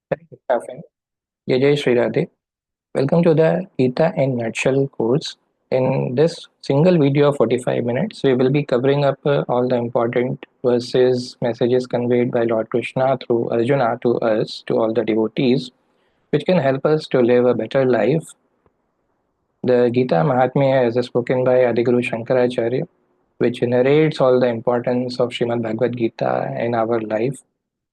Very good afternoon. Jai Sri Radhe. Welcome to the Gita in Nutshell course. In this single video of 45 minutes, we will be covering up all the important verses, messages conveyed by Lord Krishna through Arjuna to us, to all the devotees, which can help us to live a better life. The Gita Mahatmya is spoken by Adiguru Shankaracharya, which narrates all the importance of Srimad Bhagavad Gita in our life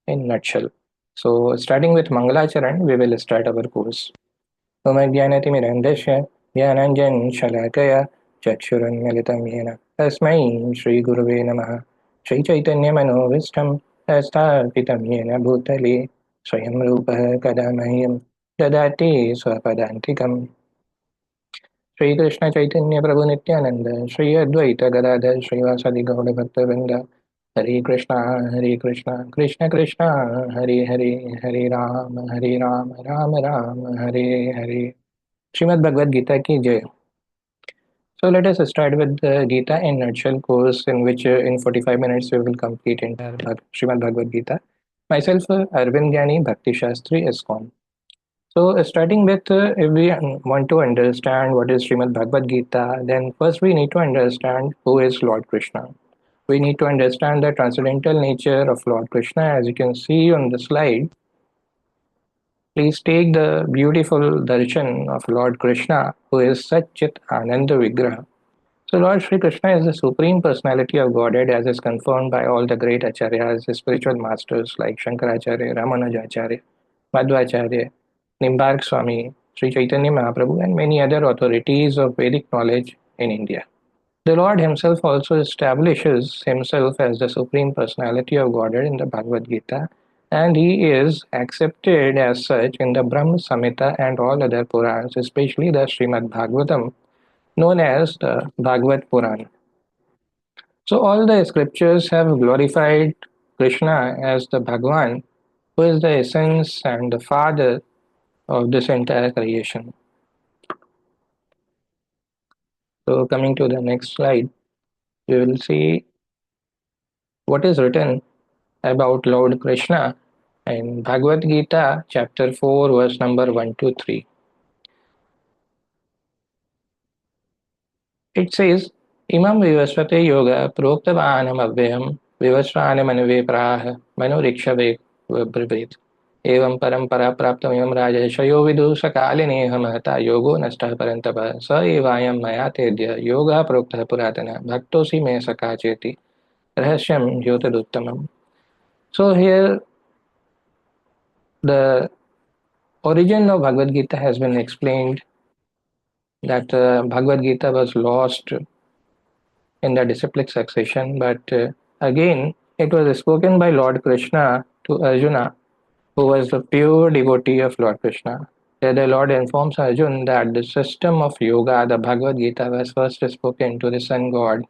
in nutshell. So, starting with Mangalacharan, we will start our course. ममज्ञानतिमिरन्दस्य ज्ञानाञ्जनशलाकया चक्षुरुन्मिलितं येन तस्मै श्रीगुरवे नमः श्रीचैतन्यमनोभीष्टं स्थापितं येन भूतले स्वयं रूपः कदा मह्यं ददाति स्वपदान्तिकम् श्रीकृष्णचैतन्यप्रभुनित्यानन्द श्री अद्वैत गदाधर श्रीवासादि गौडभक्तवृन्द हरे Krishna Krishna Krishna Hare Hare Hare Ram Ram Hare Hare Srimad Bhagavad Gita ki jai. So let us start with the Gita in nutshell course in which in 45 minutes we will complete entire Srimad Bhagavad Gita. Myself Arvind Gyani Bhakti Shastri ISKCON. So starting with if we want to understand what is Srimad Bhagavad Gita, then first we need to understand who is Lord Krishna. We need to understand the transcendental nature of Lord Krishna. As you can see on the slide, please take the beautiful darshan of Lord Krishna, who is Satchit Ananda Vigraha. So Lord Sri Krishna is the supreme personality of Godhead as is confirmed by all the great acharyas, the spiritual masters like Shankaracharya, Ramanujacharya, Madhvacharya, Nimbark Swami, Sri Chaitanya Mahaprabhu and many other authorities of Vedic knowledge in India. The Lord himself also establishes himself as the supreme personality of Godhead in the Bhagavad Gita, and he is accepted as such in the Brahma Samhita and all other Purans, especially the Srimad Bhagavatam, known as the Bhagavad Puran. So all the scriptures have glorified Krishna as the Bhagwan, who is the essence and the father of this entire creation. So coming to the next slide, we will see what is written about Lord Krishna in Bhagavad Gita, chapter 4, verse number 1 to 3. It says, Imam vivasvate yoga proktavanam avyam vivasvanam praha manurikshave brivrit. एवं परंपरा प्राप्त इमं राजर्षयो विदुषकालिनेह महता योगो नष्टः परन्तप स एवायं मया तेद्य योगः प्रोक्तः पुरातनः भक्तोऽसि मे सखा चेति रहस्यं ह्योतदुत्तमम्. So here the origin of Bhagavad Gita has been explained that Bhagavad Gita was lost in the disciplic succession, but again it was spoken by Lord Krishna to Arjuna, who was the pure devotee of Lord Krishna. There the Lord informs Arjuna that the system of yoga, the Bhagavad Gita, was first spoken to the sun god,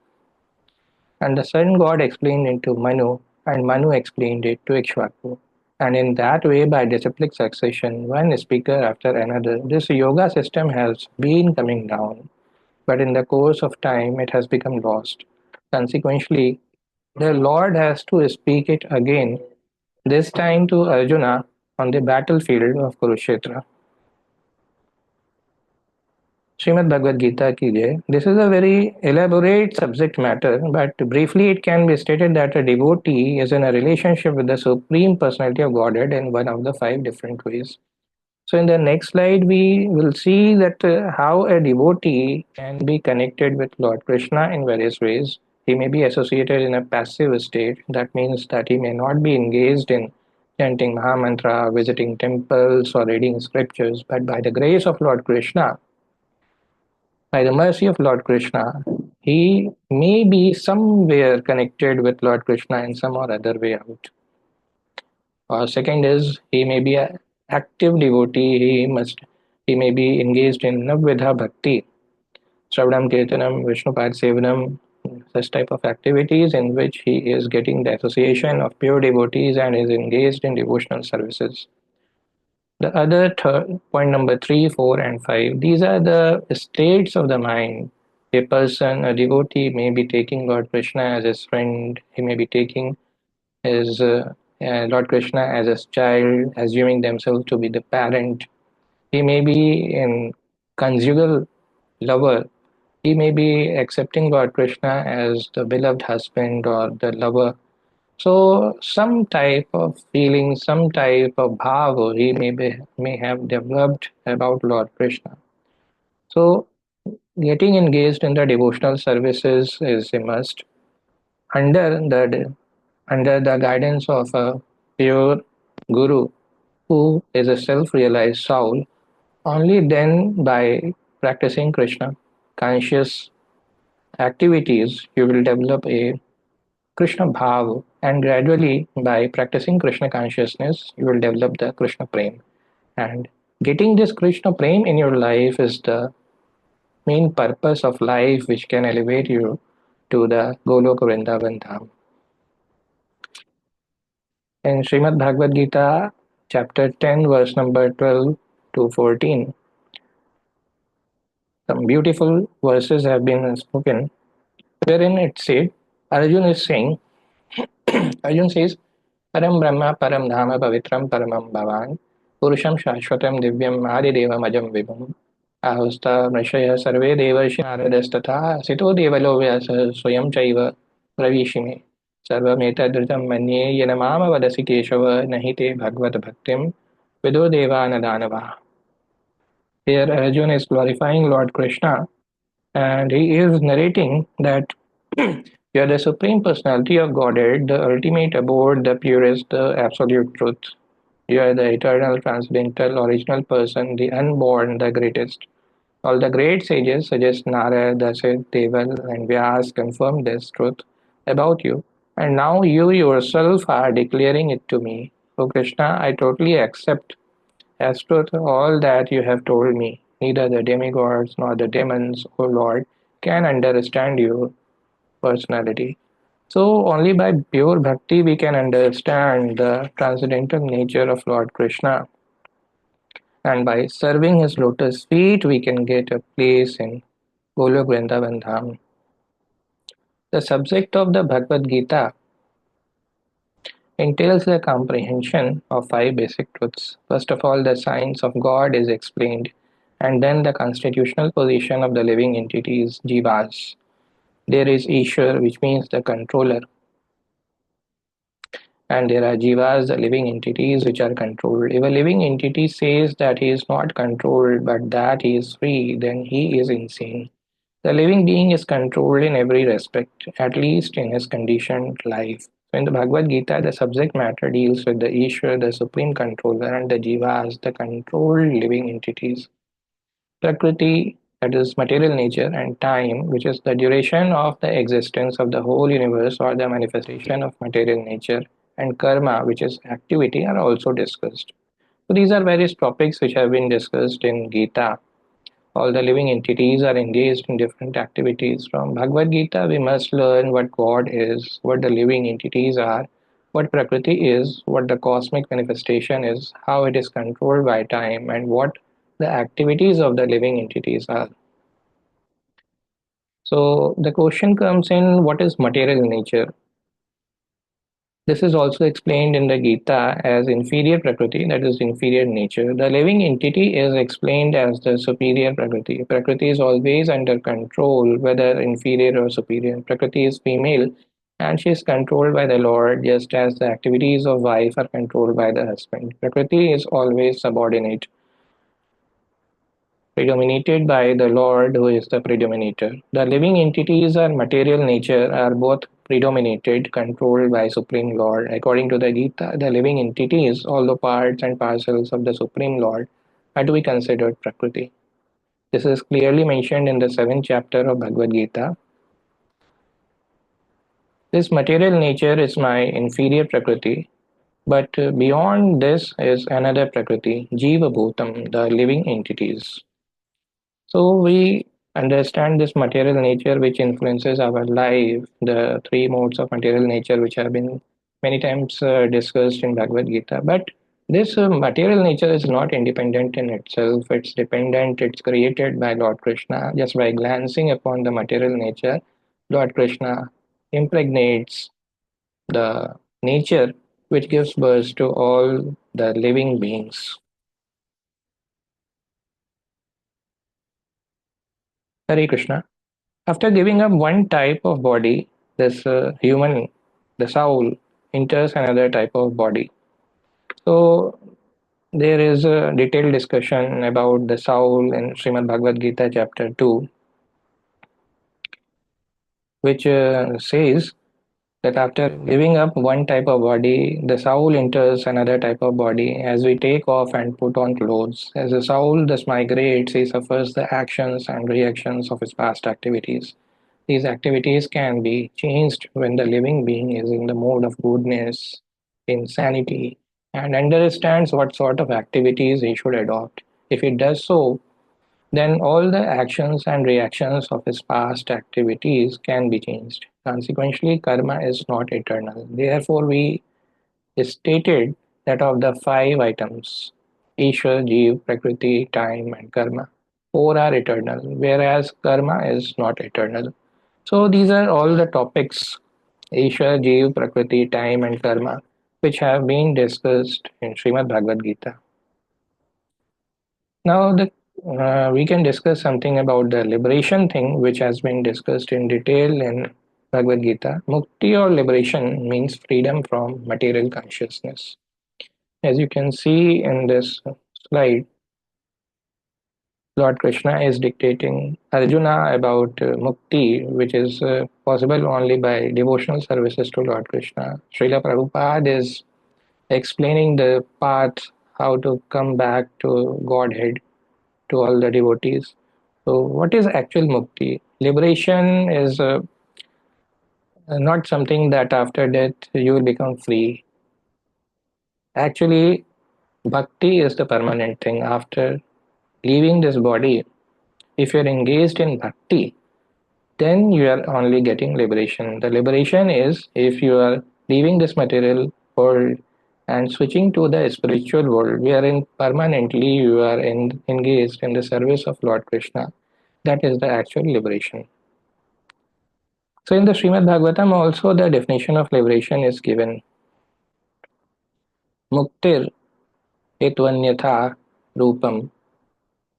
and the sun god explained it to Manu, and Manu explained it to Ikshvaku. And in that way, by disciplic succession, one speaker after another, this yoga system has been coming down, but in the course of time, it has become lost. Consequently, the Lord has to speak it again, this time to Arjuna on the battlefield of Kurukshetra. Srimad Bhagavad Gita ki jai. This is a very elaborate subject matter, but briefly it can be stated that a devotee is in a relationship with the Supreme Personality of Godhead in one of the five different ways. So in the next slide, we will see that how a devotee can be connected with Lord Krishna in various ways. He may be associated in a passive state. That means that he may not be engaged in chanting Mahamantra, visiting temples, or reading scriptures, but by the grace of Lord Krishna, by the mercy of Lord Krishna, he may be somewhere connected with Lord Krishna in some or other way out. Second is he may be an active devotee. He may be engaged in Navvidha Bhakti, Shravanam Kirtanam, Vishnupad Sevanam, such type of activities in which he is getting the association of pure devotees and is engaged in devotional services. The other point number 3, 4, and 5, these are the states of the mind. A person, a devotee, may be taking Lord Krishna as his friend. He may be taking his Lord Krishna as a child, assuming themselves to be the parent. He may be in conjugal lover. He may be accepting Lord Krishna as the beloved husband or the lover. So some type of feeling, some type of bhava he may have developed about Lord Krishna. So getting engaged in the devotional services is a must under the guidance of a pure guru who is a self-realized soul. Only then by practicing Krishna conscious activities you will develop a Krishna bhav, and gradually by practicing Krishna consciousness you will develop the Krishna prem. And getting this Krishna prem in your life is the main purpose of life which can elevate you to the Golok Vrindavan Dham. In Srimad Bhagavad Gita, chapter 10, verse number 12 to 14, some beautiful verses have been spoken, wherein it said, Arjun is saying, Arjun says, Param Brahma Param Dhama Pavitram Paramam Bhavan Purusham Shashwatam Divyam Adidevam Ajam Vibhum Ahusta Mrishaya Sarve Devarshi Naradastata Sito Devalo Vyasa Swayam Chaiva Pravishime Sarvametadritam Manye Yanamama Vadasi Keshava Nahite Bhagavad Bhaktim Vido Devana Danava. Here Arjun is glorifying Lord Krishna and he is narrating that you are the Supreme Personality of Godhead, the ultimate abode, the purest, the absolute truth. You are the eternal, transcendental, original person, the unborn, the greatest. All the great sages such as Narad, Dasit, Deval, and Vyas confirm this truth about you. And now you yourself are declaring it to me. O Krishna, I totally accept as truth all that you have told me. Neither the demigods nor the demons, O Lord, can understand your personality. So only by pure bhakti we can understand the transcendental nature of Lord Krishna, and by serving his lotus feet we can get a place in Golok Vrindavan Dham. The subject of the Bhagavad Gita entails the comprehension of five basic truths. First of all, the science of God is explained, and then the constitutional position of the living entities, jivas. There is Ishwar, which means the controller, and there are jivas, the living entities which are controlled. If a living entity says that he is not controlled but that he is free, then he is insane. The living being is controlled in every respect, at least in his conditioned life. So in the Bhagavad Gita, the subject matter deals with the Ishwar, the supreme controller, and the jivas, the controlled living entities. Prakriti, that is material nature, and time, which is the duration of the existence of the whole universe or the manifestation of material nature, and karma, which is activity, are also discussed. So these are various topics which have been discussed in Gita. All the living entities are engaged in different activities. From Bhagavad Gita, we must learn what God is, what the living entities are, what Prakriti is, what the cosmic manifestation is, how it is controlled by time, and what the activities of the living entities are. So the question comes in, what is material nature? This is also explained in the Gita as inferior Prakriti, that is inferior nature. The living entity is explained as the superior Prakriti. Prakriti is always under control, whether inferior or superior. Prakriti is female and she is controlled by the Lord, just as the activities of wife are controlled by the husband. Prakriti is always subordinate, predominated by the Lord who is the predominator. The living entities and material nature are both predominated, controlled by Supreme Lord. According to the Gita, the living entities, although parts and parcels of the Supreme Lord, are to be considered Prakriti. This is clearly mentioned in the 7th chapter of Bhagavad Gita. This material nature is my inferior Prakriti, but beyond this is another Prakriti, Jiva Bhutam, the living entities. So we understand this material nature which influences our life, the three modes of material nature which have been many times discussed in Bhagavad Gita. But this material nature is not independent in itself. It's dependent. It's created by Lord Krishna. Just by glancing upon the material nature, Lord Krishna impregnates the nature which gives birth to all the living beings. Hare Krishna. After giving up one type of body, this human, the soul, enters another type of body. So there is a detailed discussion about the soul in Srimad Bhagavad Gita chapter 2, which says that after giving up one type of body, the soul enters another type of body. As we take off and put on clothes, as the soul thus migrates, he suffers the actions and reactions of his past activities. These activities can be changed when the living being is in the mode of goodness, insanity, and understands what sort of activities he should adopt. If he does so, then all the actions and reactions of his past activities can be changed. Consequently, karma is not eternal. Therefore, we stated that of the five items, Ishwar, Jeev, Prakriti, time, and karma, four are eternal, whereas karma is not eternal. So, these are all the topics, Ishwar, Jeev, Prakriti, time, and karma, which have been discussed in Srimad Bhagavad Gita. Now, we can discuss something about the liberation thing, which has been discussed in detail in Bhagavad Gita. Mukti or liberation means freedom from material consciousness. As you can see in this slide, Lord Krishna is dictating Arjuna about mukti, which is possible only by devotional services to Lord Krishna. Srila Prabhupada is explaining the path how to come back to Godhead to all the devotees. So, what is actual mukti? Liberation is not something that after death you will become free. Actually, bhakti is the permanent thing. After leaving this body, if you're engaged in bhakti, then you are only getting liberation. The liberation is if you are leaving this material world and switching to the spiritual world, wherein permanently you are engaged in the service of Lord Krishna. That is the actual liberation. So in the Srimad Bhagavatam also the definition of liberation is given. Muktir etvanyatha rupam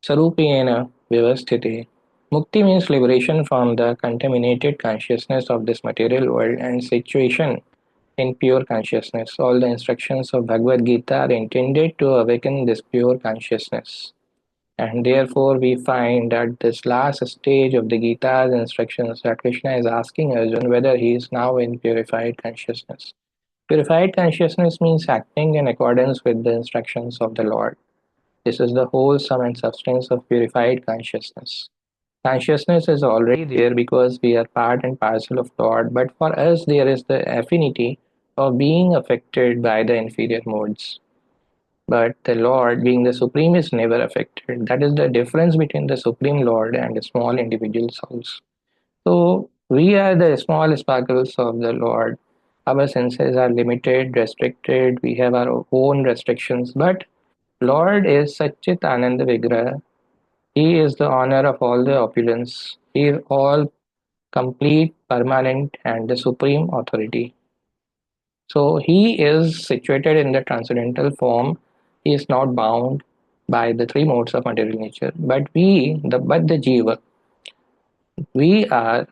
sarupena vivasthite. Mukti means liberation from the contaminated consciousness of this material world and situation in pure consciousness. All the instructions of Bhagavad Gita are intended to awaken this pure consciousness. And therefore, we find that this last stage of the Gita's instructions that Krishna is asking Arjuna whether he is now in purified consciousness. Purified consciousness means acting in accordance with the instructions of the Lord. This is the whole sum and substance of purified consciousness. Consciousness is already there because we are part and parcel of Lord, but for us there is the affinity of being affected by the inferior modes. But the Lord, being the Supreme, is never affected. That is the difference between the Supreme Lord and the small individual souls. So we are the small sparkles of the Lord. Our senses are limited, restricted. We have our own restrictions. But Lord is Satchit Ananda Vigraha. He is the honor of all the opulence. He is all complete, permanent, and the supreme authority. So he is situated in the transcendental form. He is not bound by the three modes of material nature. But the jiva, we are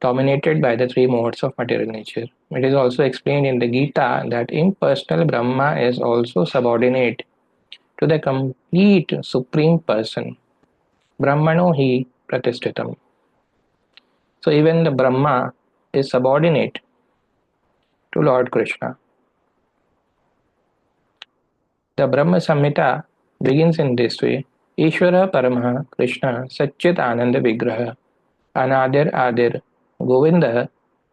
dominated by the three modes of material nature. It is also explained in the Gita that impersonal Brahma is also subordinate to the complete supreme person. Brahmano hi pratishtitam. So even the Brahma is subordinate to Lord Krishna. The Brahma Samhita begins in this way: Ishvara Paramaha Krishna Satchit Ananda Vigraha Anadir Adir Govinda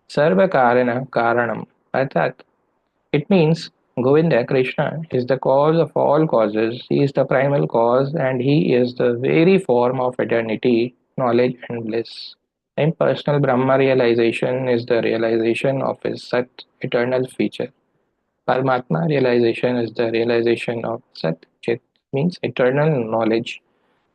Sarva Karana Karanam. Arthat, it means Govinda Krishna is the cause of all causes. He is the primal cause and he is the very form of eternity, knowledge and bliss. Impersonal Brahma realization is the realization of his Sat, eternal feature. Paramatma realization is the realization of Sat Chit, means eternal knowledge.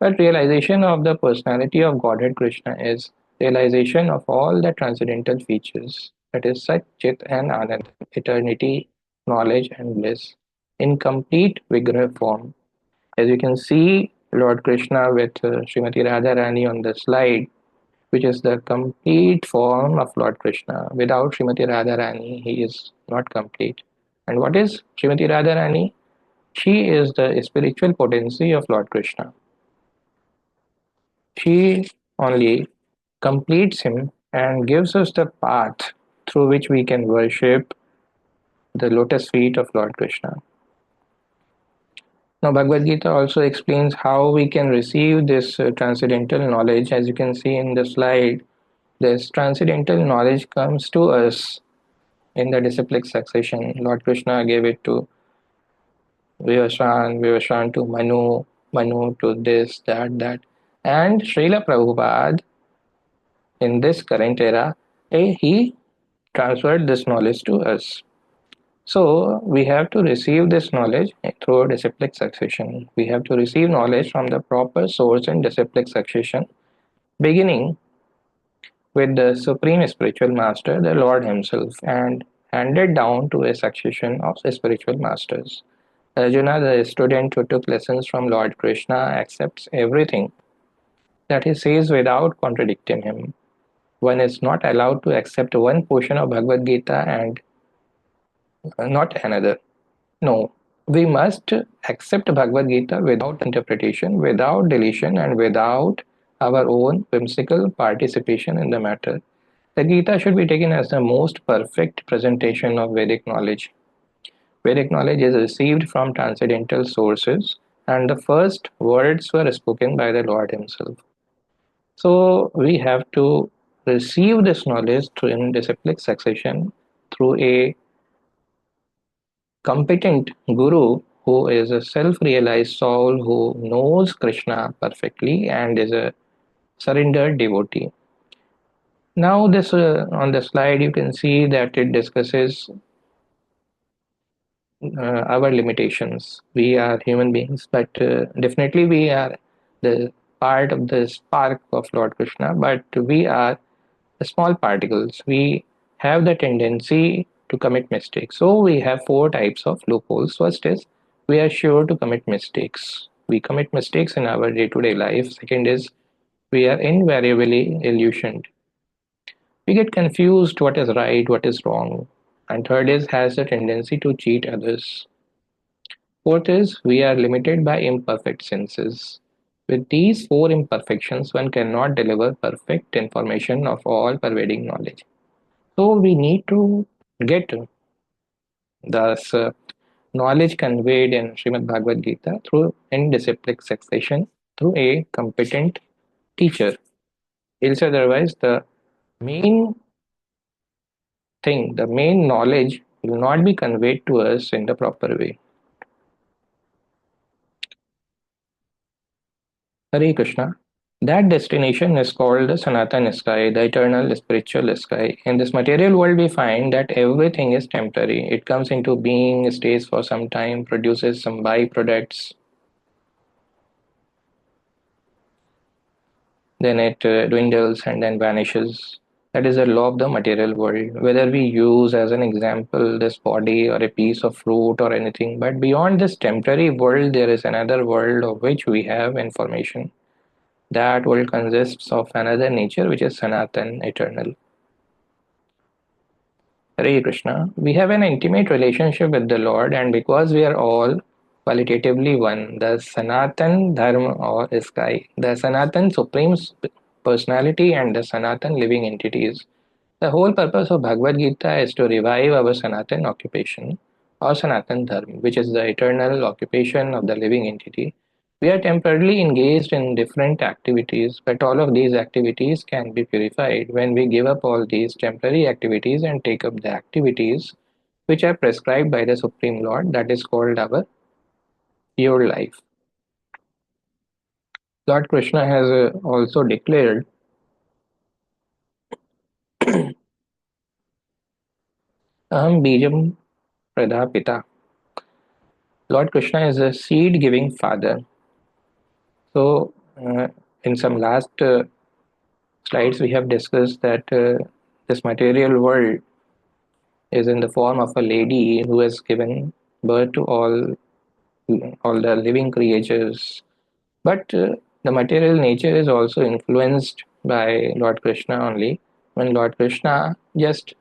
But realization of the personality of Godhead Krishna is realization of all the transcendental features, that is Sat Chit and Anand, eternity, knowledge and bliss in complete Vigraha form. As you can see, Lord Krishna with Srimati Radharani on the slide, which is the complete form of Lord Krishna. Without Srimati Radharani, he is not complete. And what is Srimati Radharani? She is the spiritual potency of Lord Krishna. She only completes him and gives us the path through which we can worship the lotus feet of Lord Krishna. Now, Bhagavad Gita also explains how we can receive this transcendental knowledge. As you can see in the slide, this transcendental knowledge comes to us in the disciplic succession. Lord Krishna gave it to Vivasvan, Vivasvan to Manu, Manu to this, that. And Srila Prabhupada, in this current era, he transferred this knowledge to us. So we have to receive this knowledge through disciplic succession. We have to receive knowledge from the proper source in disciplic succession, beginning with the supreme spiritual master, the Lord himself, and handed down to a succession of spiritual masters. Arjuna, the student who took lessons from Lord Krishna, accepts everything that he says without contradicting him. One is not allowed to accept one portion of Bhagavad Gita and not another. No, we must accept Bhagavad Gita without interpretation, without deletion, and without our own whimsical participation in the matter. The Gita should be taken as the most perfect presentation of Vedic knowledge. Vedic knowledge is received from transcendental sources, and the first words were spoken by the Lord Himself. So we have to receive this knowledge through in disciplic succession through a competent guru who is a self-realized soul who knows Krishna perfectly and is a surrendered devotee. Now, this on the slide you can see that it discusses our limitations. We are human beings, but definitely we are the part of the spark of Lord Krishna, but we are small particles. We have the tendency to commit mistakes. So we have four types of loopholes. First is we are sure to commit mistakes. We commit mistakes in our day-to-day life. Second is we are invariably illusioned. We get confused what is right, what is wrong. And third is has a tendency to cheat others. Fourth is we are limited by imperfect senses. With these four imperfections, one cannot deliver perfect information of all pervading knowledge. So we need to get this knowledge conveyed in Srimad Bhagavad Gita through indisciplic succession through a competent teacher. Else otherwise the main thing, the main knowledge will not be conveyed to us in the proper way. Hare Krishna. That destination is called the Sanatana sky, the eternal spiritual sky. In this material world, we find that everything is temporary. It comes into being, stays for some time, produces some byproducts, then it dwindles and then vanishes. That is the law of the material world. Whether we use as an example this body or a piece of fruit or anything, but beyond this temporary world, there is another world of which we have information. That world consists of another nature which is Sanatan, eternal. Hare Krishna. We have an intimate relationship with the Lord, and because we are all qualitatively one, the Sanatan Dharma or sky, the Sanatan Supreme Personality, and the Sanatan living entities. The whole purpose of Bhagavad Gita is to revive our Sanatan occupation or Sanatan Dharma, which is the eternal occupation of the living entity. We are temporarily engaged in different activities, but all of these activities can be purified when we give up all these temporary activities and take up the activities which are prescribed by the Supreme Lord, that is called our pure life. Lord Krishna has also declared Aham Bijam Pradapita. Lord Krishna is a seed giving father. So, in some last slides, we have discussed that this material world is in the form of a lady who has given birth to all the living creatures. But the material nature is also influenced by Lord Krishna only. When Lord Krishna just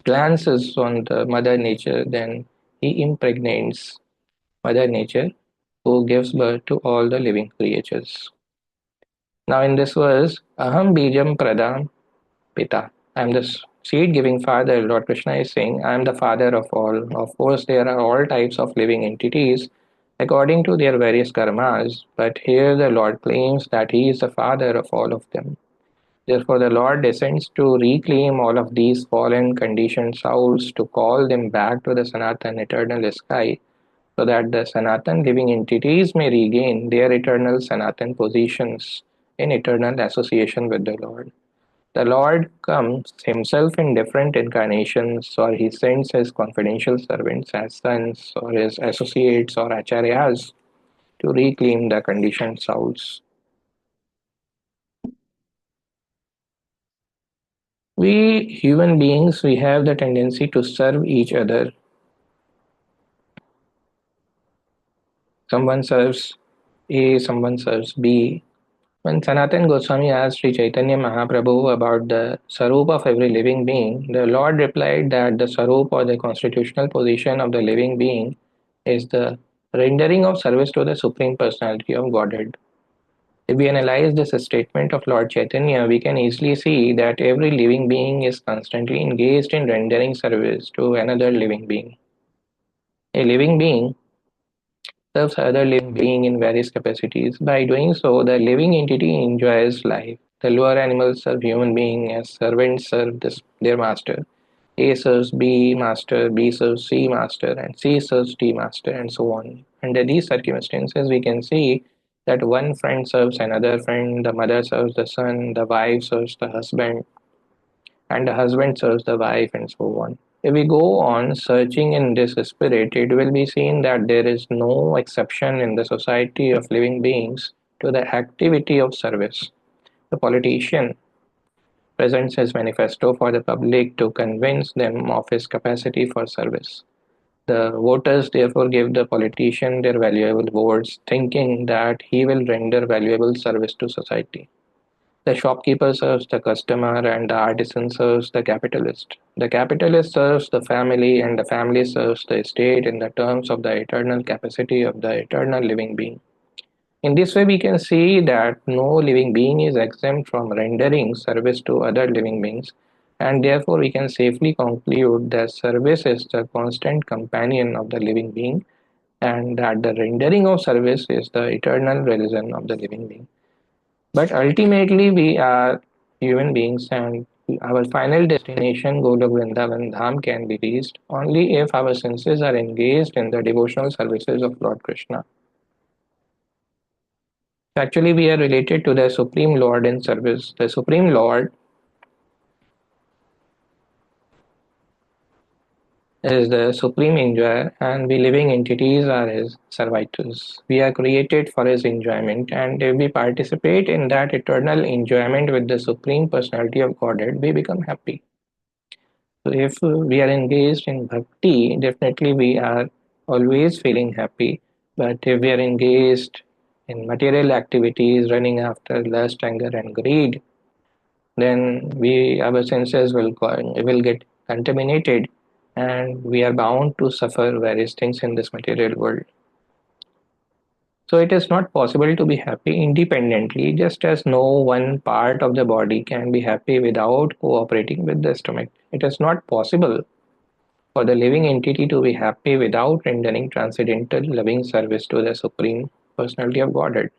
glances on the Mother Nature, then he impregnates Mother Nature, who gives birth to all the living creatures. Now, in this verse, Aham Bijam Pradam Pita. I am the seed giving father. Lord Krishna is saying, I am the father of all. Of course, there are all types of living entities according to their various karmas, but here the Lord claims that he is the father of all of them. Therefore, the Lord descends to reclaim all of these fallen conditioned souls to call them back to the Sanatan eternal sky so that the Sanatan living entities may regain their eternal Sanatan positions in eternal association with the Lord. The Lord comes himself in different incarnations, or he sends his confidential servants as sons, or his associates or acharyas to reclaim the conditioned souls. We human beings, we have the tendency to serve each other. Someone serves A, someone serves B. When Sanatan Goswami asked Sri Chaitanya Mahaprabhu about the sarup of every living being, the Lord replied that the sarup or the constitutional position of the living being is the rendering of service to the Supreme Personality of Godhead. If we analyze this statement of Lord Chaitanya, we can easily see that every living being is constantly engaged in rendering service to another living being. A living being serves other living being in various capacities. By doing so, the living entity enjoys life. The lower animals serve human being as servants serve their master. A serves B master, B serves C master, and C serves D master, and so on. Under these circumstances, we can see that one friend serves another friend, the mother serves the son, the wife serves the husband, and the husband serves the wife, and so on. If we go on searching in this spirit, it will be seen that there is no exception in the society of living beings to the activity of service. The politician presents his manifesto for the public to convince them of his capacity for service. The voters therefore give the politician their valuable votes, thinking that he will render valuable service to society. The shopkeeper serves the customer and the artisan serves the capitalist. The capitalist serves the family and the family serves the state in the terms of the eternal capacity of the eternal living being. In this way, we can see that no living being is exempt from rendering service to other living beings, and therefore we can safely conclude that service is the constant companion of the living being, and that the rendering of service is the eternal religion of the living being. But ultimately, we are human beings, and our final destination, Golok Vrindavan Dham, can be reached only if our senses are engaged in the devotional services of Lord Krishna. Actually, we are related to the Supreme Lord in service. The Supreme Lord is the supreme enjoyer, and we living entities are his servitors. We are created for his enjoyment, and if we participate in that eternal enjoyment with the Supreme Personality of Godhead, we become happy. So, if we are engaged in bhakti, definitely we are always feeling happy. But if we are engaged in material activities, running after lust, anger, and greed, then our senses will get contaminated, and we are bound to suffer various things in this material world. So it is not possible to be happy independently, just as no one part of the body can be happy without cooperating with the stomach. It is not possible for the living entity to be happy without rendering transcendental loving service to the Supreme Personality of Godhead.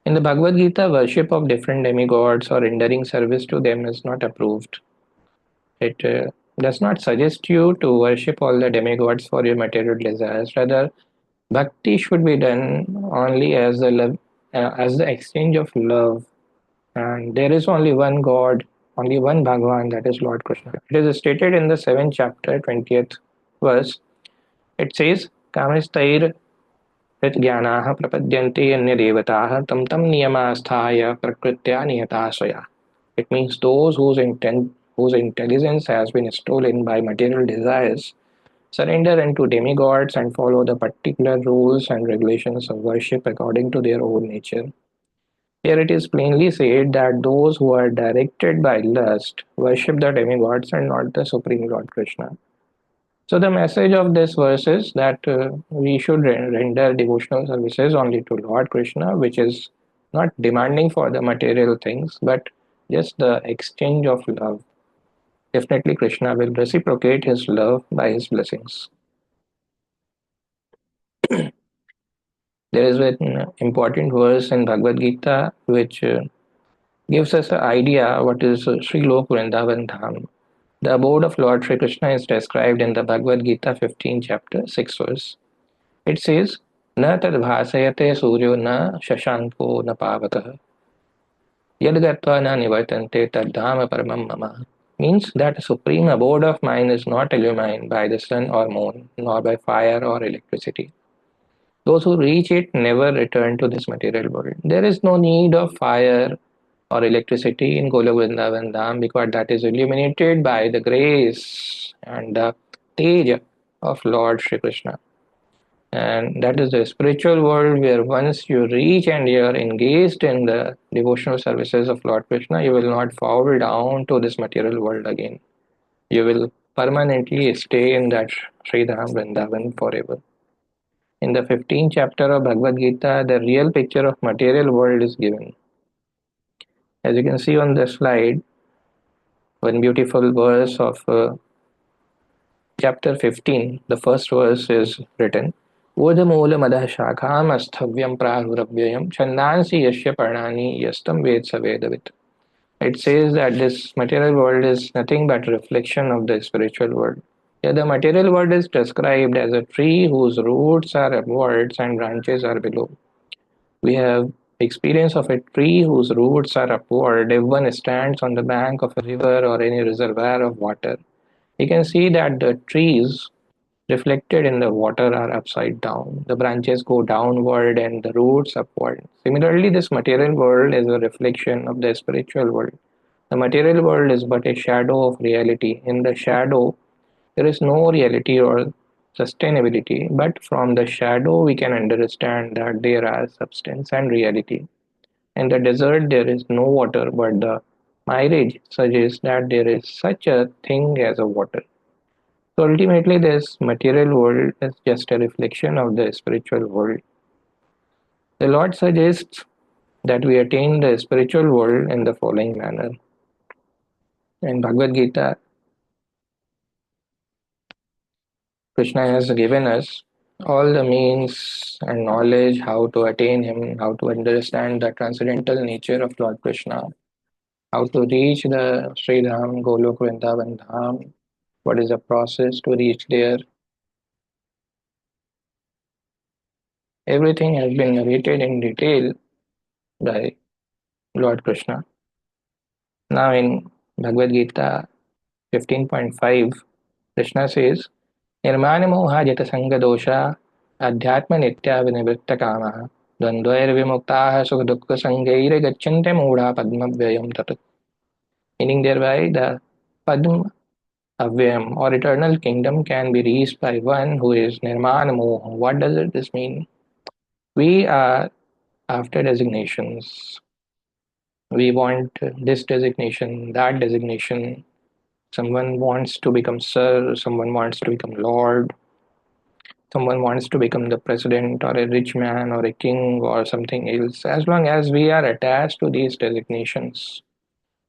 In the Bhagavad Gita, worship of different demigods or rendering service to them is not approved. It does not suggest you to worship all the demigods for your material desires. Rather, bhakti should be done only as the love, as the exchange of love. And there is only one God, only one Bhagavan, that is Lord Krishna. It is stated in the 7th chapter, 20th verse. It says, Kamistair यज्ञानाः प्रपद्यन्ते अन्यदेवताः तं तं नियमास्थाय प्रकृत्या नियताशया. It means those whose intelligence has been stolen by material desires surrender unto demigods and follow the particular rules and regulations of worship according to their own nature. Here it is plainly said that those who are directed by lust worship the demigods and not the Supreme Lord Krishna. So the message of this verse is that we should render devotional services only to Lord Krishna, which is not demanding for the material things, but just the exchange of love. Definitely, Krishna will reciprocate his love by his blessings. There is an important verse in Bhagavad Gita which gives us an idea what is Sri Lok Vrindavan Dham. The abode of Lord Sri Krishna is described in the Bhagavad Gita 15 chapter 6 verse. It says, "न तद्भासयते सूर्यो न शशांको न पावकः यद् गत्वा न निवर्तन्ते तद्धाम परमं मम." Means that supreme abode of mine is not illumined by the sun or moon, nor by fire or electricity. Those who reach it never return to this material world. There is no need of fire or electricity in Goloka Dham because that is illuminated by the grace and the teja of Lord Shri Krishna. And that is the spiritual world where once you reach and you are engaged in the devotional services of Lord Krishna, you will not fall down to this material world again. You will permanently stay in that Sridham Vrindavan forever. In the 15th chapter of Bhagavad Gita, the real picture of material world is given. As you can see on the slide, one beautiful verse of chapter 15, the first verse is written, Urdhamoola shakham asthavyam prahuravyayam chandansi yasya parnani yastam vedsa vedavit. It says that this material world is nothing but a reflection of the spiritual world. Yeah, the material world is described as a tree whose roots are upwards and branches are below. We have experience of a tree whose roots are upward. If one stands on the bank of a river or any reservoir of water, you can see that the trees reflected in the water are upside down. The branches go downward and the roots upward. Similarly, this material world is a reflection of the spiritual world. The material world is but a shadow of reality. In the shadow, there is no reality or sustainability, but from the shadow, we can understand that there are substance and reality. In the desert, there is no water, but the mirage suggests that there is such a thing as a water. So ultimately, this material world is just a reflection of the spiritual world. The Lord suggests that we attain the spiritual world in the following manner. In Bhagavad Gita, Krishna has given us all the means and knowledge how to attain Him, how to understand the transcendental nature of Lord Krishna, how to reach the Sri Dham, Golok Vrindavan Dham, what is the process to reach there. Everything has been narrated in detail by Lord Krishna. Now in Bhagavad Gita 15.5, Krishna says, निर्माणमोहाजितसङ्गदोषा अध्यात्मनित्या विनिवृत्तकामाः द्वन्द्वैर्विमुक्ताः सुखदुःखसङ्गैर्गच्छन्ति मूढा पद्मव्ययं तत्. Meaning thereby the Padma Avyam or eternal kingdom can be reached by one who is Nirmana Moha. What does this mean? We are after designations. We want this designation, that designation. Someone wants to become Sir, someone wants to become Lord, someone wants to become the president or a rich man or a king or something else. As long as we are attached to these designations,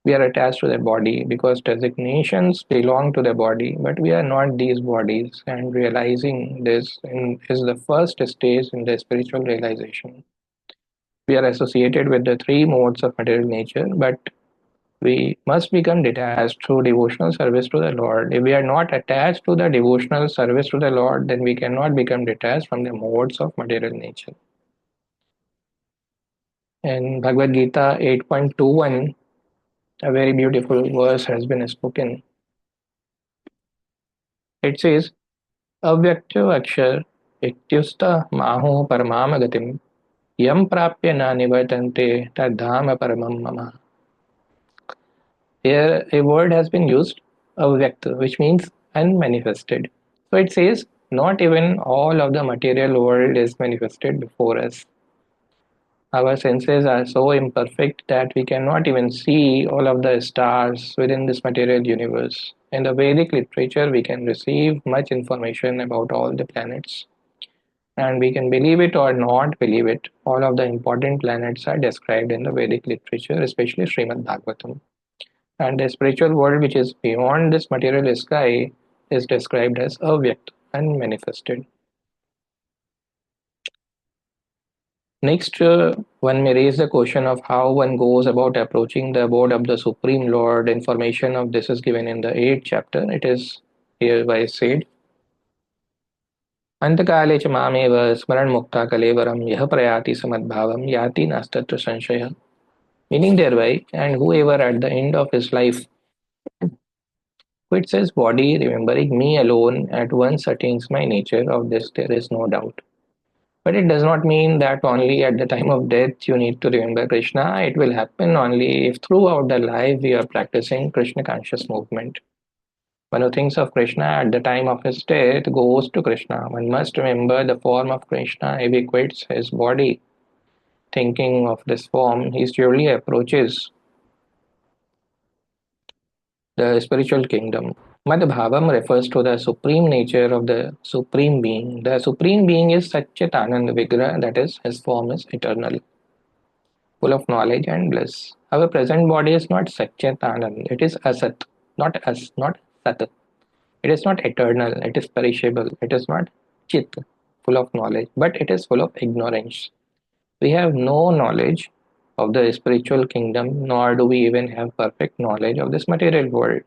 we are attached to the body because designations belong to the body, but we are not these bodies. And realizing this is the first stage in the spiritual realization. We are associated with the three modes of material nature, but we must become detached through devotional service to the Lord. If we are not attached to the devotional service to the Lord, then we cannot become detached from the modes of material nature. In Bhagavad Gita 8.21, a very beautiful verse has been spoken. It says, Avyakto Akshar इत्युस्त माहो परमाम गतिम यम प्राप्य न निवर्तन्ते तद्धाम परमम मम. Here a word has been used, avyakt, which means unmanifested. So it says not even all of the material world is manifested before us. Our senses are so imperfect that we cannot even see all of the stars within this material universe. In the Vedic literature, we can receive much information about all the planets. And we can believe it or not believe it, all of the important planets are described in the Vedic literature, especially Srimad Bhagavatam. And the spiritual world, which is beyond this material sky, is described as avyakt, unmanifested. Next, one may raise the question of how one goes about approaching the abode of the Supreme Lord. Information of this is given in the 8th chapter. It is hereby said, अंतकाले च मामेव स्मरणमुक्ता कलेवरं यः प्रयाति समद्भावं याति नास्तत्र संशयः. Meaning thereby, and whoever at the end of his life quits his body, remembering me alone, at once attains my nature. Of this there is no doubt. But it does not mean that only at the time of death you need to remember Krishna. It will happen only if throughout the life we are practicing Krishna conscious movement. One who thinks of Krishna at the time of his death goes to Krishna. One must remember the form of Krishna if he quits his body. Thinking of this form, he surely approaches the spiritual kingdom. Madhbhavam refers to the supreme nature of the supreme being. The supreme being is Satchit Anand Vigraha, that is, his form is eternal, full of knowledge and bliss. Our present body is not Satchit Anand, it is Asat, not Sat. It is not eternal, it is perishable, it is not Chit, full of knowledge, but it is full of ignorance. We have no knowledge of the spiritual kingdom, nor do we even have perfect knowledge of this material world.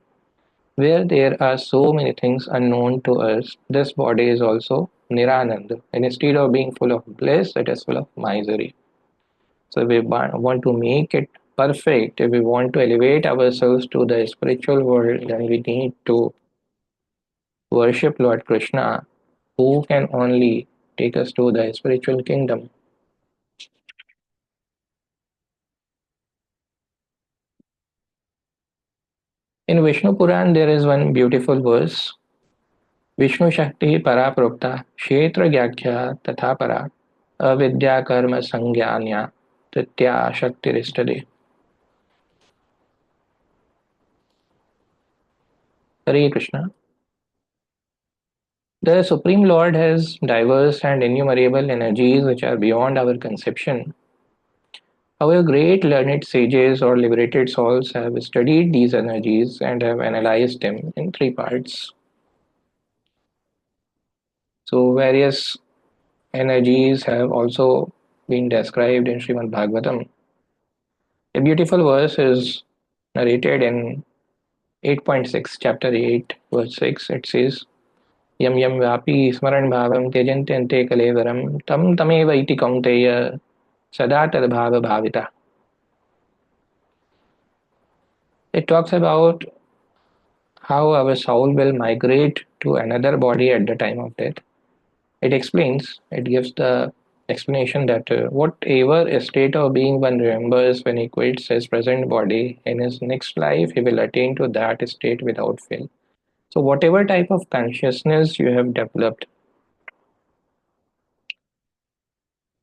Where there are so many things unknown to us, this body is also Niranand. And instead of being full of bliss, it is full of misery. So if we want to make it perfect, if we want to elevate ourselves to the spiritual world, then we need to worship Lord Krishna, who can only take us to the spiritual kingdom. In Vishnu Puran, there is one beautiful verse. Vishnu शक्ति परा प्रोक्ता क्षेत्र व्याख्या तथा परा अविद्या कर्म संज्ञान्या तृतीया शक्तिरिष्टदे. Hare Krishna. The Supreme Lord has diverse and innumerable energies which are beyond our conception. Our great learned sages or liberated souls have studied these energies and have analyzed them in three parts. So, various energies have also been described in Srimad Bhagavatam. A beautiful verse is narrated in 8.6, chapter 8, verse 6. It says, Yam yam vapi smaran bhavam tyajantyante kalevaram tam tameva iti kaunteya sada tad bhava bhavita. It talks about how our soul will migrate to another body at the time of death. It gives the explanation that whatever state of being one remembers when he quits his present body, in his next life he will attain to that state without fail. So, whatever type of consciousness you have developed,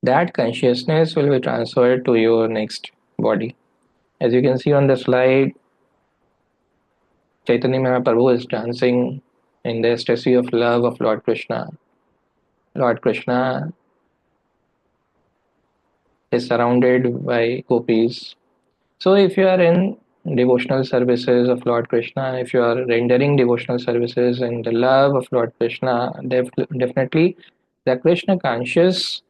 that consciousness will be transferred to your next body. As you can see on the slide, Chaitanya Mahaprabhu is dancing in the ecstasy of love of Lord Krishna. Lord Krishna is surrounded by gopis. So, if you are in devotional services of Lord Krishna, if you are rendering devotional services in the love of Lord Krishna, definitely the Krishna conscious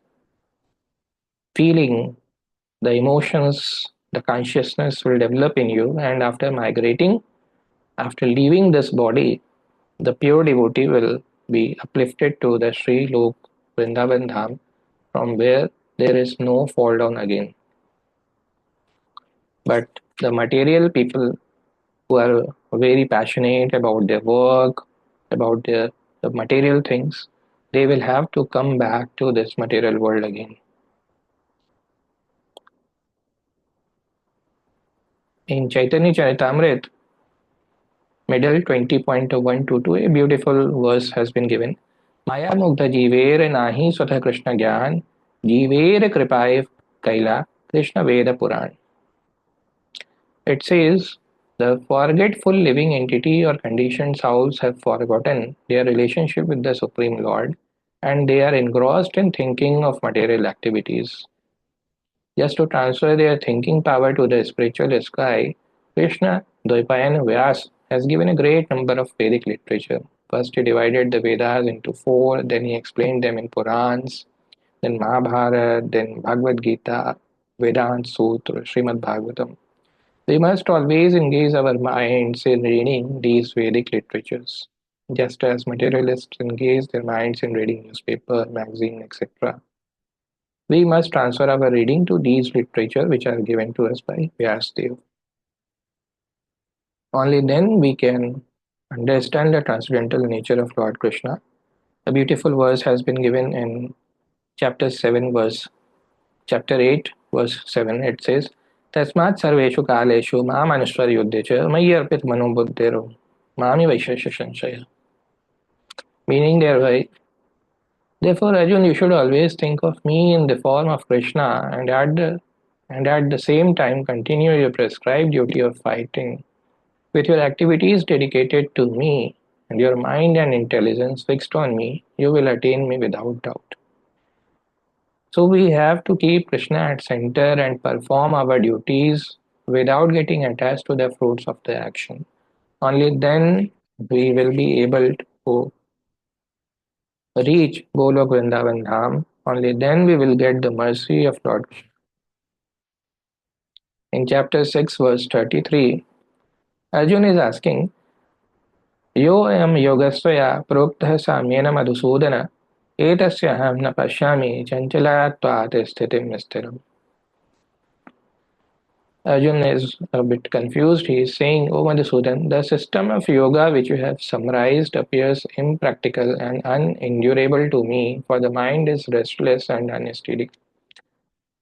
feeling, the emotions, the consciousness will develop in you, and after migrating, after leaving this body, the pure devotee will be uplifted to the Sri Lok Vrindavan Dham, from where there is no fall down again. But the material people who are very passionate about their work, about the material things, they will have to come back to this material world again. In Chaitanya Charitamrita, middle 20.122, a beautiful verse has been given. Maya mugdha jeever nahi swatha Krishna gyan, jeever kripaye kaila Krishna Veda Puran. It says, the forgetful living entity or conditioned souls have forgotten their relationship with the Supreme Lord and they are engrossed in thinking of material activities. Just to transfer their thinking power to the spiritual sky, Krishna, Dvaipayan Vyas, has given a great number of Vedic literature. First, he divided the Vedas into four, then he explained them in Purans, then Mahabharata, then Bhagavad Gita, Vedanta Sutra, Srimad Bhagavatam. We must always engage our minds in reading these Vedic literatures, just as materialists engage their minds in reading newspaper, magazine, etc. We must transfer our reading to these literature which are given to us by Vyasdev. Only then we can understand the transcendental nature of Lord Krishna. A beautiful verse has been given in chapter 8, verse 7. It says, Tasmat sarveshu kaleshu mam anuswar yuddhecha mayi arpit mano buddhero mami vaishesha sanshaya. Meaning thereby, therefore Arjun, you should always think of me in the form of Krishna and at the same time continue your prescribed duty of fighting. With your activities dedicated to me and your mind and intelligence fixed on me, you will attain me without doubt. So we have to keep Krishna at center and perform our duties without getting attached to the fruits of the action. Only then we will be able to reach Golok Vrindavan Dham. Only then we will get the mercy of Lord Krishna. In chapter 6, verse 33, Arjun is asking, योऽयं योगस्त्वया प्रोक्तः साम्येन मधुसूदन एतस्याहं न पश्यामि चञ्चलत्वात् स्थितिं स्थिरम्. Arjun is a bit confused. He is saying, O Madhusudan, the system of yoga which you have summarized appears impractical and unendurable to me, for the mind is restless and unsteady.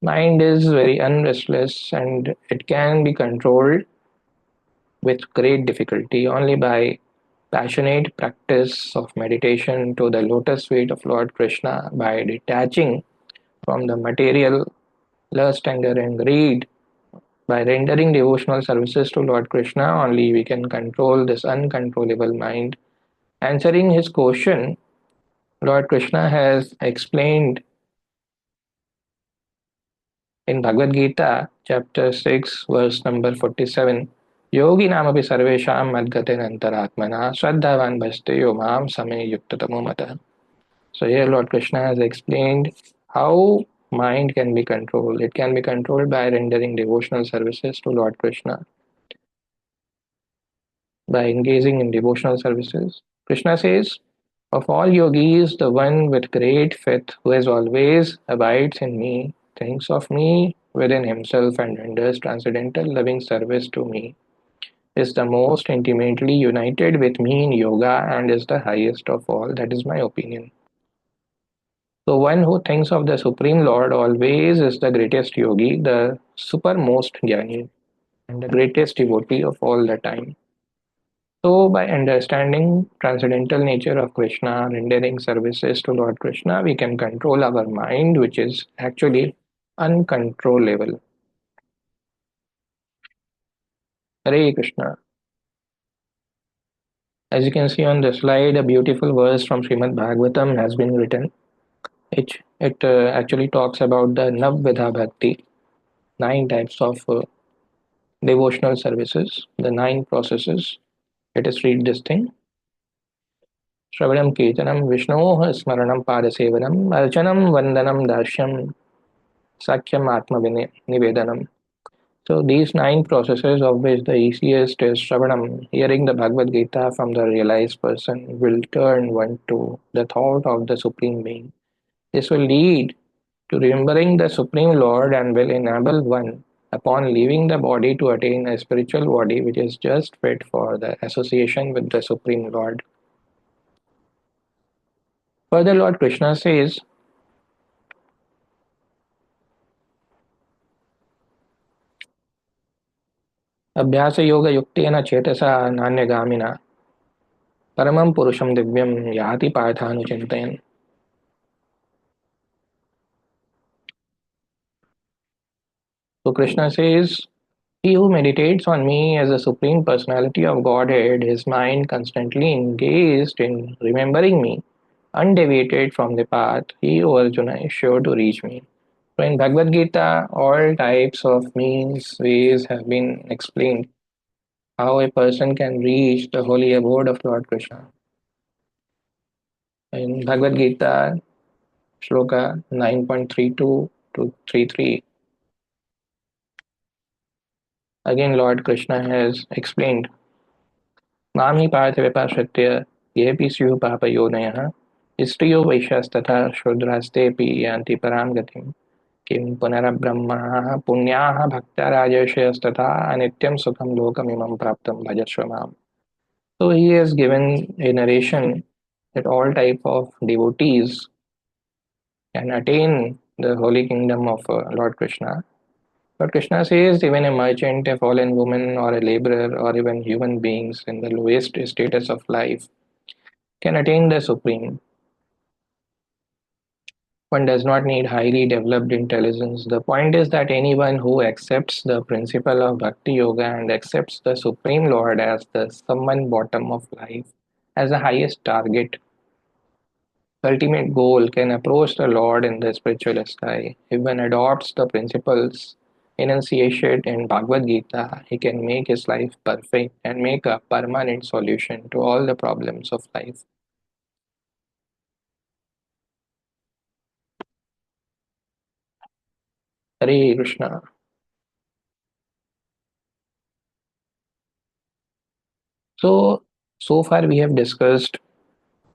Mind is very unrestless and it can be controlled with great difficulty only by passionate practice of meditation to the lotus feet of Lord Krishna by detaching from the material lust, anger, and greed. By rendering devotional services to Lord Krishna, only we can control this uncontrollable mind. Answering his question, Lord Krishna has explained in Bhagavad Gita, chapter 6, verse number 47, Yogi namapi sarvesham madgaten antaratmana shraddhavan bhaste mam same yuktatamo mata. So here Lord Krishna has explained how mind can be controlled. It can be controlled by rendering devotional services to Lord Krishna. By engaging in devotional services, Krishna says, of all yogis, the one with great faith who has always abides in me, thinks of me within himself and renders transcendental loving service to me, is the most intimately united with me in yoga and is the highest of all. That is my opinion. So one who thinks of the Supreme Lord always is the greatest yogi, the supermost jnani, and the greatest devotee of all the time. So by understanding transcendental nature of Krishna, rendering services to Lord Krishna, we can control our mind, which is actually uncontrollable. Hare Krishna. As you can see on the slide, a beautiful verse from Srimad Bhagavatam has been written. It actually talks about the Navvidha Bhakti, 9 types of devotional services, the 9 processes. Let us read this thing. Shravanam Kirtanam Vishnoha Smaranam Padasevanam Archanam Vandanam Darshyam Sakyam Atma Nivedanam. So these 9 processes, of which the easiest is Shravanam, hearing the Bhagavad Gita from the realized person, will turn one to the thought of the Supreme Being. This will lead to remembering the Supreme Lord and will enable one, upon leaving the body, to attain a spiritual body which is just fit for the association with the Supreme Lord. Further, Lord Krishna says, अभ्यास योग युक्तेन चेतसा नान्यगामिना परमं पुरुषं दिव्यं याति पार्थानुचिन्तयन्. So Krishna says, he who meditates on me as the Supreme Personality of Godhead, his mind constantly engaged in remembering me, undeviated from the path, he, O Arjuna, is sure to reach me. So in Bhagavad Gita, all types of means, ways have been explained how a person can reach the holy abode of Lord Krishna. In Bhagavad Gita, Shloka 9.32 to 33, again Lord Krishna has explained, मां हि पार्थव्यपाश्रित्य येऽपि स्युः पापयोनयः स्त्रियो वैश्यास्तथा शूद्रास्तेऽपि यान्ति परां गतिं किं पुनरब्रह्मणः पुण्याः भक्ता राजर्षयस्तथा अनित्यं सुखं लोकमिमं प्राप्तं भजस्व माम्. So he has given a narration that all type of devotees can attain the holy kingdom of Lord Krishna. But Krishna says even a merchant, a fallen woman, or a laborer, or even human beings in the lowest status of life can attain the supreme. One does not need highly developed intelligence. The point is that anyone who accepts the principle of Bhakti Yoga and accepts the Supreme Lord as the summon bottom of life, as the highest target, ultimate goal, can approach the Lord in the spiritual sky. If one adopts the principles enunciated in Bhagavad Gita, he can make his life perfect and make a permanent solution to all the problems of life. Hare Krishna. So far we have discussed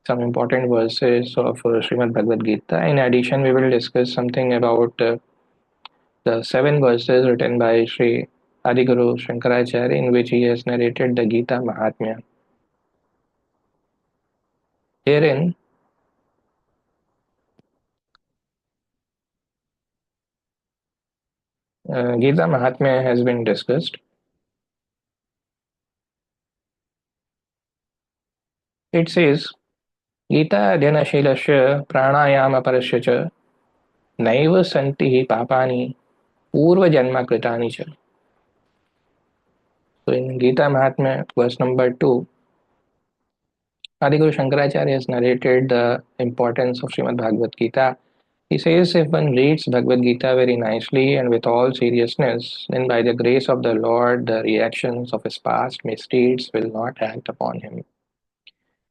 some important verses of Srimad Bhagavad Gita. In addition, we will discuss something about the seven verses written by Sri Adiguru Shankaracharya, in which he has narrated the Gita Mahatmya. Herein, Gita Mahatmya has been discussed. It says, Gita Adhyanaशीलस्य प्राणायामपरस्य च नैव सन्ति हि पापानि पूर्वजन्मकृतानि च. So in Gita Mahatmya, verse number 2, Adiguru Shankaracharya has narrated the importance of Srimad Bhagavad Gita. He says if one reads Bhagavad Gita very nicely and with all seriousness, then by the grace of the Lord, the reactions of his past misdeeds will not act upon him.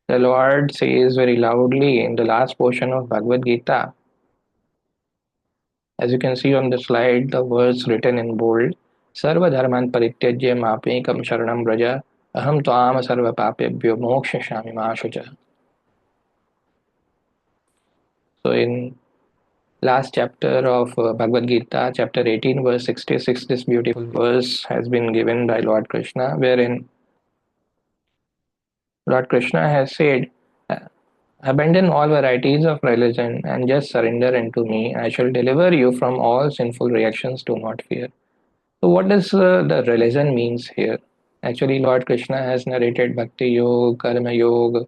The Lord says very loudly in the last portion of Bhagavad Gita, as you can see on the slide, the words written in bold, Sarva dharman parityajya mapekam sharanam braja aham tvam sarva papebhyo mokshashami ma shucha. So in last chapter of Bhagavad Gita, chapter 18, verse 66, this beautiful verse has been given by Lord Krishna, wherein Lord Krishna has said, abandon all varieties of religion and just surrender unto me. I shall deliver you from all sinful reactions. Do not fear. So, what does the religion means here? Actually, Lord Krishna has narrated Bhakti Yoga, Karma Yoga,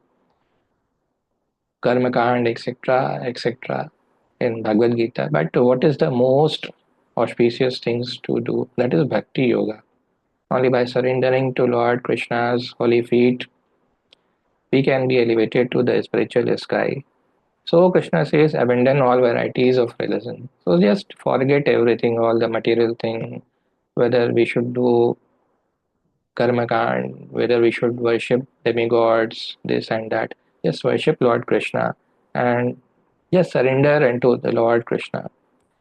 Karma Kand, etc., etc. in Bhagavad Gita. But what is the most auspicious things to do? That is Bhakti Yoga. Only by surrendering to Lord Krishna's holy feet, we can be elevated to the spiritual sky. So Krishna says, abandon all varieties of religion. So just forget everything, all the material thing, whether we should do karma kand, whether we should worship demigods, this and that. Just worship Lord Krishna and just surrender unto the Lord Krishna.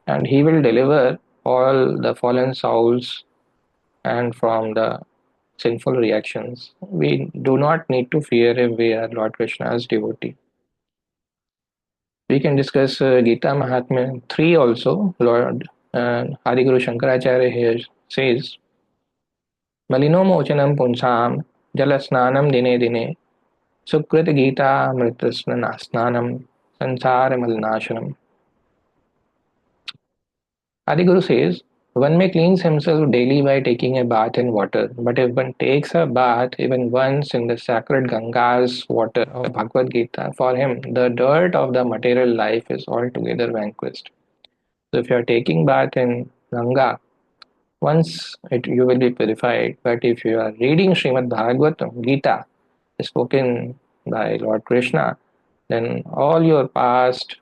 And he will deliver all the fallen souls and from the sinful reactions. We do not need to fear if we are Lord Krishna's devotee. We can discuss Gita Mahatmya 3 also. Lord Adiguru Shankaracharya here says, Malino mochanam punsam jalasnanam dine dine Sukrit Gita Mritasnanam sansara malnashanam. Adiguru says, one may cleanse himself daily by taking a bath in water, but if one takes a bath even once in the sacred Ganga's water of Bhagavad Gita, for him the dirt of the material life is altogether vanquished. So if you are taking bath in Ganga, you will be purified. But if you are reading Srimad Bhagavatam Gita, spoken by Lord Krishna, then all your past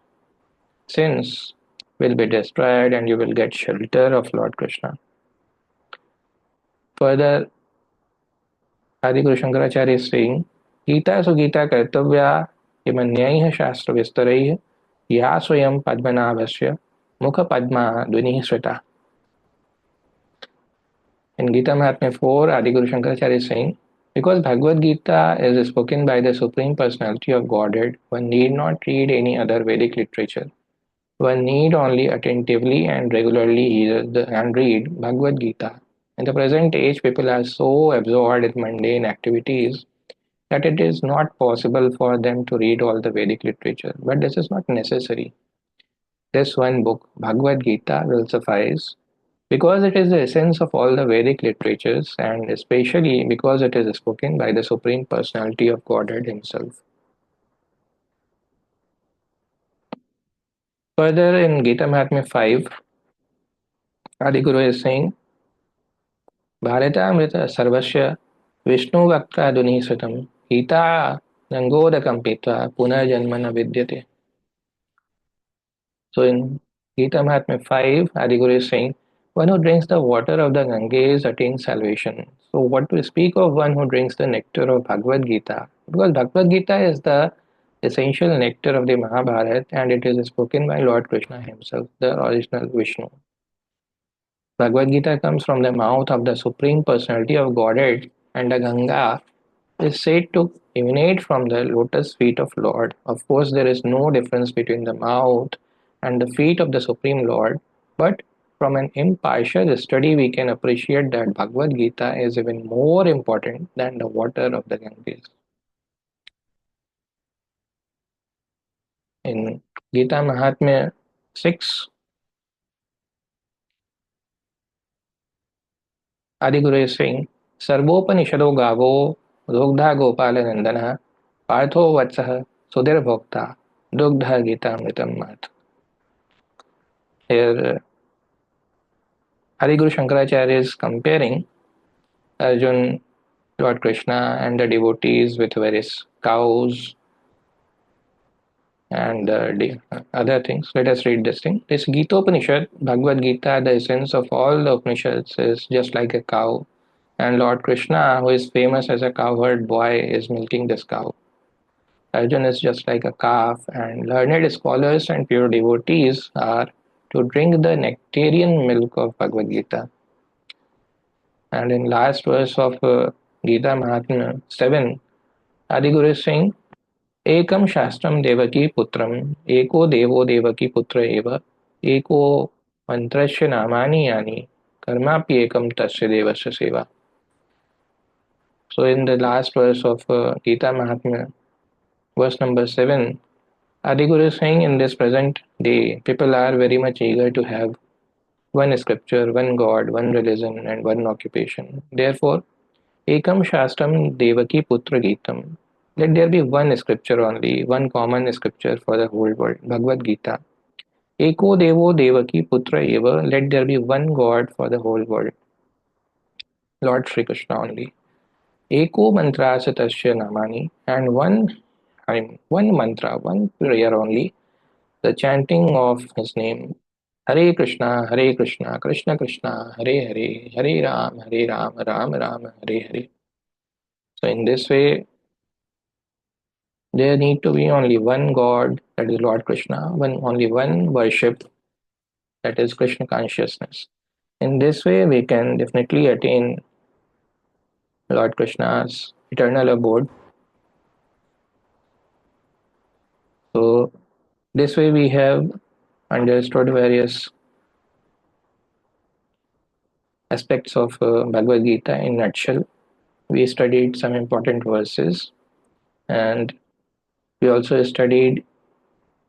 sins will be destroyed and you will get shelter of Lord Krishna. Further, Adi Guru Shankaracharya is saying, Gita Sugita Kartavya Imanyaiha Shastra Vistaraiha Ya Swayam Padmanabhasya Mukha Padma Dvini Sweta. In Gita Mahatmya 4, Adi Guru Shankaracharya is saying, because Bhagavad Gita is spoken by the Supreme Personality of Godhead, one need not read any other Vedic literature. One need only attentively and regularly hear and read Bhagavad Gita. In the present age, people are so absorbed in mundane activities that it is not possible for them to read all the Vedic literature. But this is not necessary. This one book, Bhagavad Gita, will suffice because it is the essence of all the Vedic literatures and especially because it is spoken by the Supreme Personality of Godhead Himself. Further, in Gita Mahatmya 5, Adiguru is saying, भारतामृत सर्वस्य विष्णुवक्त्रादुनिसृतं गीता गंगोदकं पीत्वा पुनर्जन्म न विद्यते. So in Gita Mahatmya 5, Adiguru is saying, one who drinks the water of the Ganges attains salvation. So what to speak of one who drinks the nectar of Bhagavad Gita? Because Bhagavad Gita is the essential nectar of the Mahabharata and it is spoken by Lord Krishna himself, the original Vishnu. Bhagavad Gita comes from the mouth of the Supreme Personality of Godhead, and the Ganga is said to emanate from the lotus feet of Lord. Of course, there is no difference between the mouth and the feet of the Supreme Lord, but from an impartial study, we can appreciate that Bhagavad Gita is even more important than the water of the Ganges. In Gita Mahatmya 6, Adiguru is saying, Sarvopaniषदो गावो दुग्धा गोपालनंदनः पार्थो वत्सः सुधीर्भोक्ता दुग्धा गीतामृतं मात्. Here, Hariguru Shankaracharya is comparing Arjun, Lord Krishna, and the devotees with various cows and other things. Let us read this thing. This Gita Upanishad, Bhagavad Gita, the essence of all the Upanishads, is just like a cow. And Lord Krishna, who is famous as a cowherd boy, is milking this cow. Arjun is just like a calf, and learned scholars and pure devotees are to drink the nectarian milk of Bhagavad Gita. And in last verse of Gita Mahatmya 7, Adiguru is saying, Ekam Shastram Devaki Putram, Eko Devo Devaki Putra Eva, Eko Mantrasya Namani Yani, Karmapi Ekam Tasya Devasya Seva. So in the last verse of Gita Mahatmya, verse number 7, Adiguru is saying in this present day, people are very much eager to have one scripture, one God, one religion, and one occupation. Therefore, Ekam Shastram Devaki Putra Gitam. Let there be one scripture only, one common scripture for the whole world, Bhagavad Gita. Eko Devo Devaki Putra Eva. Let there be one God for the whole world, Lord Sri Krishna only. Eko Mantrasya Tasya Namani. And one mantra, one prayer only, the chanting of his name. Hare Krishna, Krishna Krishna, Hare Hare, Hare Ram, Ram Ram, Hare Hare. So in this way, there need to be only one God, that is Lord Krishna, only one worship, that is Krishna consciousness. In this way, we can definitely attain Lord Krishna's eternal abode. So this way we have understood various aspects of Bhagavad Gita in nutshell. We studied some important verses and we also studied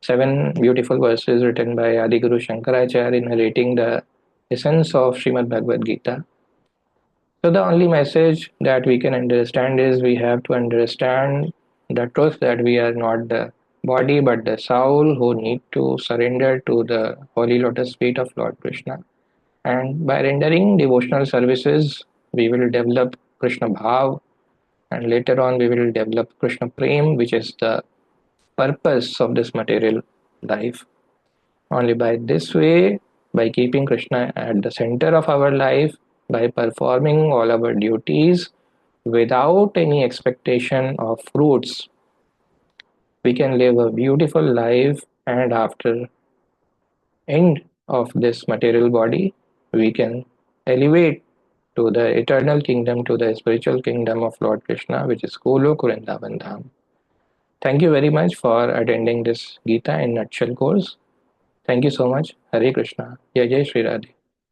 Seven beautiful verses written by Adiguru Shankaracharya narrating the essence of Srimad Bhagavad Gita. So the only message that we can understand is we have to understand the truth that we are not the body but the soul who need to surrender to the holy lotus feet of Lord Krishna. And by rendering devotional services, we will develop Krishna Bhav, and later on we will develop Krishna Prem, which is the purpose of this material life. Only by this way, by keeping Krishna at the center of our life, by performing all our duties without any expectation of fruits, we can live a beautiful life, and after end of this material body, we can elevate to the eternal kingdom, to the spiritual kingdom of Lord Krishna, which is Golok Vrindavan Dham. Thank you very much for attending this Gita in Nutshell course. Thank you so much. Hare Krishna. Jai Jai Shri Radhe.